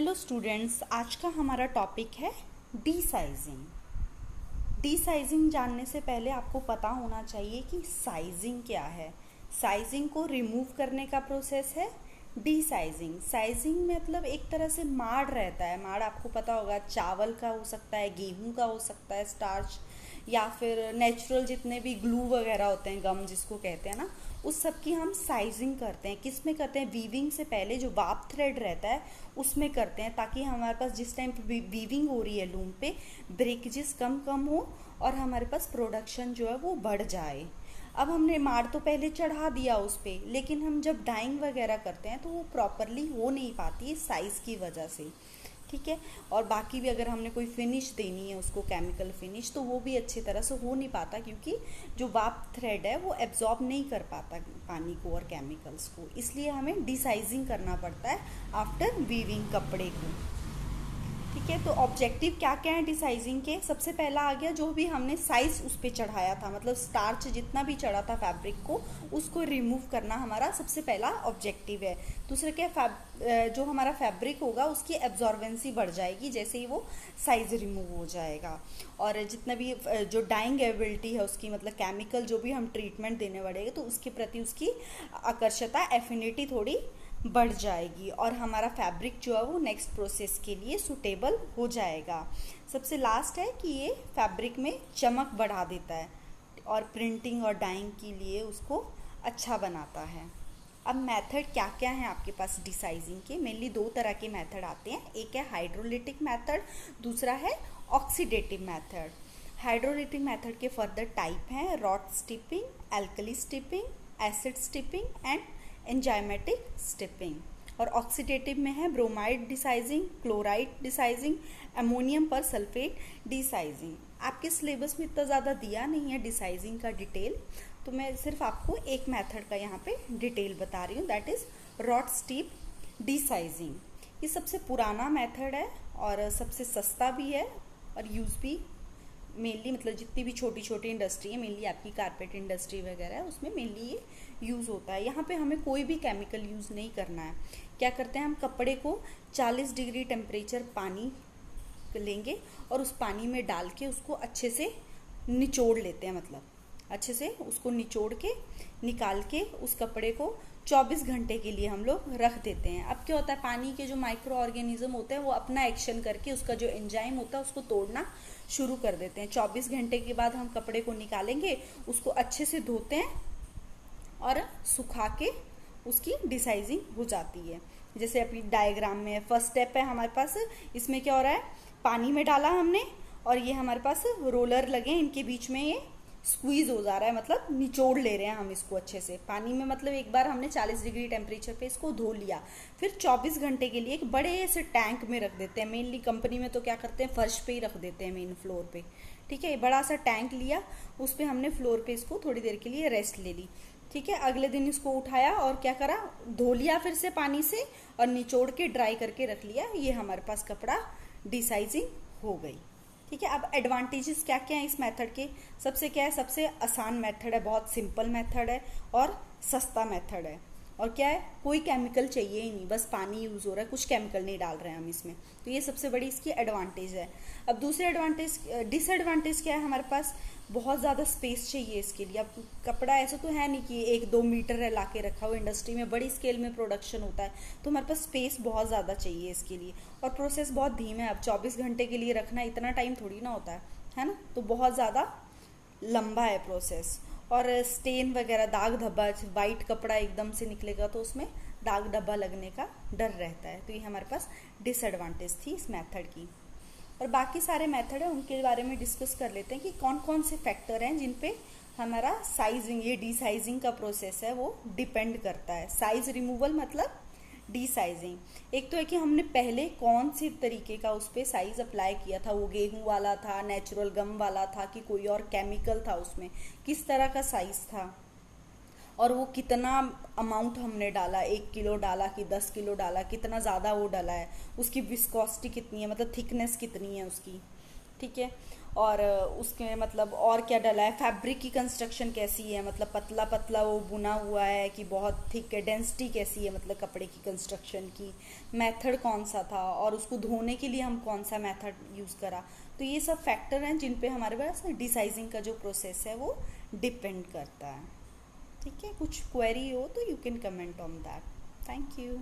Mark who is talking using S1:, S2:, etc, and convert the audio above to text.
S1: Hello students, आज का हमारा टॉपिक है डी साइजिंग। डी साइजिंग जानने से पहले आपको पता होना चाहिए कि साइजिंग क्या है। साइजिंग को रिमूव करने का प्रोसेस है डी साइजिंग। साइजिंग मतलब एक तरह से माड़ रहता है। माड़ आपको पता होगा, चावल का हो सकता है, गेहूं का हो सकता है, स्टार्च, या फिर नेचुरल जितने भी ग्लू वगैरह होते हैं, गम जिसको कहते हैं ना, उस सब की हम साइजिंग करते हैं। किस में करते हैं? वीविंग से पहले जो वार्प थ्रेड रहता है उसमें करते हैं, ताकि हमारे पास जिस टाइम वीविंग हो रही है लूम पे, ब्रेकेजेस कम कम हो और हमारे पास प्रोडक्शन जो है वो बढ़ जाए। अब हमने मार तो पहले चढ़ा दिया उस पर, लेकिन हम जब डाइंग वगैरह करते हैं तो वो प्रॉपरली हो नहीं पाती है साइज़ की वजह से। ठीक है। और बाकी भी अगर हमने कोई फिनिश देनी है उसको, केमिकल फिनिश, तो वो भी अच्छी तरह से हो नहीं पाता, क्योंकि जो वार्प थ्रेड है वो एब्जॉर्ब नहीं कर पाता पानी को और केमिकल्स को। इसलिए हमें डिसाइजिंग करना पड़ता है आफ्टर वीविंग कपड़े को। ठीक है। तो ऑब्जेक्टिव क्या क्या है डिसाइजिंग के? सबसे पहला आ गया, जो भी हमने साइज उस पर चढ़ाया था, मतलब स्टार्च जितना भी चढ़ा था फैब्रिक को, उसको रिमूव करना हमारा सबसे पहला ऑब्जेक्टिव है। दूसरा क्या, जो हमारा फैब्रिक होगा उसकी एब्जॉर्बेंसी बढ़ जाएगी जैसे ही वो साइज रिमूव हो जाएगा। और जितना भी जो डाइंग एबिलिटी है उसकी, मतलब केमिकल जो भी हम ट्रीटमेंट देने पड़ेगा, तो उसके प्रति उसकी आकर्षता, एफिनिटी थोड़ी बढ़ जाएगी और हमारा फैब्रिक जो है वो नेक्स्ट प्रोसेस के लिए सूटेबल हो जाएगा। सबसे लास्ट है कि ये फैब्रिक में चमक बढ़ा देता है और प्रिंटिंग और डाइंग के लिए उसको अच्छा बनाता है। अब मेथड क्या क्या है आपके पास डिसाइजिंग के? मेनली दो तरह के मेथड आते हैं। एक है हाइड्रोलिटिक मेथड, दूसरा है ऑक्सीडेटिव मेथड। हाइड्रोलिटिक मेथड के फर्दर टाइप हैं rot steeping, alkali steeping, acid steeping and enzymatic steeping. और ऑक्सीडेटिव में है bromide desizing, chloride desizing, ammonium persulphate desizing. आपके सिलेबस में इतना ज़्यादा दिया नहीं है डिसाइजिंग का डिटेल, तो मैं सिर्फ आपको एक मेथड का यहाँ पे डिटेल बता रही हूँ, दैट इज़ रॉट स्टिप डिसाइजिंग। ये सबसे पुराना मेथड है और सबसे सस्ता भी है और यूज़ भी मेनली, मतलब जितनी भी छोटी छोटी इंडस्ट्री है, मेनली आपकी कारपेट इंडस्ट्री वगैरह है, उसमें मेनली ये यूज़ होता है। यहाँ पे हमें कोई भी केमिकल यूज़ नहीं करना है। क्या करते हैं, हम कपड़े को 40 डिग्री टेम्परेचर पानी लेंगे और उस पानी में डाल के उसको अच्छे से निचोड़ लेते हैं, मतलब अच्छे से उसको निचोड़ के निकाल के उस कपड़े को 24 घंटे के लिए हम लोग रख देते हैं। अब क्या होता है, पानी के जो माइक्रो ऑर्गेनिज्म होते हैं वो अपना एक्शन करके उसका जो एंजाइम होता है उसको तोड़ना शुरू कर देते हैं। 24 घंटे के बाद हम कपड़े को निकालेंगे, उसको अच्छे से धोते हैं और सुखा के उसकी डिसाइजिंग हो जाती है। जैसे अभी डायग्राम में फर्स्ट स्टेप है हमारे पास, इसमें क्या हो रहा है, पानी में डाला हमने और ये हमारे पास रोलर लगे, इनके बीच में ये स्क्वीज हो जा रहा है, मतलब निचोड़ ले रहे हैं हम इसको अच्छे से पानी में। मतलब एक बार हमने 40 डिग्री टेम्परेचर पे इसको धो लिया, फिर 24 घंटे के लिए एक बड़े से टैंक में रख देते हैं। मेनली कंपनी में तो क्या करते हैं, फर्श पे ही रख देते हैं, मेन फ्लोर पे। ठीक है, बड़ा सा टैंक लिया, उस पर हमने फ्लोर पे इसको थोड़ी देर के लिए रेस्ट ले ली। ठीक है, अगले दिन इसको उठाया और क्या करा, धो लिया फिर से पानी से और निचोड़ के ड्राई करके रख लिया। ये हमारे पास कपड़ा डिसाइजिंग हो गई। ठीक है। अब एडवांटेजेस क्या क्या है इस मेथड के? सबसे क्या है, सबसे आसान मेथड है, बहुत सिंपल मेथड है और सस्ता मेथड है। और क्या है, कोई केमिकल चाहिए ही नहीं, बस पानी यूज़ हो रहा है, कुछ केमिकल नहीं डाल रहे हैं हम इसमें। तो ये सबसे बड़ी इसकी एडवांटेज है। अब दूसरे एडवांटेज, डिसएडवांटेज क्या है, हमारे पास बहुत ज़्यादा स्पेस चाहिए इसके लिए। अब कपड़ा ऐसा तो है नहीं कि 1-2 मीटर है ला के रखा हो, इंडस्ट्री में बड़ी स्केल में प्रोडक्शन होता है, तो हमारे पास स्पेस बहुत ज़्यादा चाहिए इसके लिए। और प्रोसेस बहुत धीमा है। अब 24 घंटे के लिए रखना इतना टाइम थोड़ी ना होता है ना, तो बहुत ज़्यादा लंबा है प्रोसेस। और स्टेन वगैरह, दाग धब्बा, वाइट कपड़ा एकदम से निकलेगा तो उसमें दाग धब्बा लगने का डर रहता है। तो ये हमारे पास डिसएडवांटेज थी इस मेथड की। और बाकी सारे मेथड है उनके बारे में डिस्कस कर लेते हैं कि कौन कौन से फैक्टर हैं जिन पे हमारा साइजिंग, ये डिसाइजिंग का प्रोसेस है वो डिपेंड करता है। साइज रिमूवल मतलब डिसाइजिंग। एक तो है कि हमने पहले कौन सी तरीके का उस पर साइज अप्लाई किया था, वो गेहूं वाला था, नेचुरल गम वाला था, कि कोई और केमिकल था उसमें, किस तरह का साइज था और वो कितना अमाउंट हमने डाला, 1 किलो डाला कि 10 किलो डाला, कितना ज़्यादा वो डाला है, उसकी विस्कोसिटी कितनी है, मतलब थिकनेस कितनी है उसकी। ठीक है। और उसके मतलब और क्या डला है, फैब्रिक की कंस्ट्रक्शन कैसी है, मतलब पतला पतला वो बुना हुआ है कि बहुत थिक है, डेंसिटी कैसी है मतलब कपड़े की कंस्ट्रक्शन की, मेथड कौन सा था, और उसको धोने के लिए हम कौन सा मेथड यूज़ करा। तो ये सब फैक्टर हैं जिन पे हमारे पास डिसाइजिंग का जो प्रोसेस है वो डिपेंड करता है। ठीक है, कुछ क्वेरी हो तो you can comment on that. Thank you.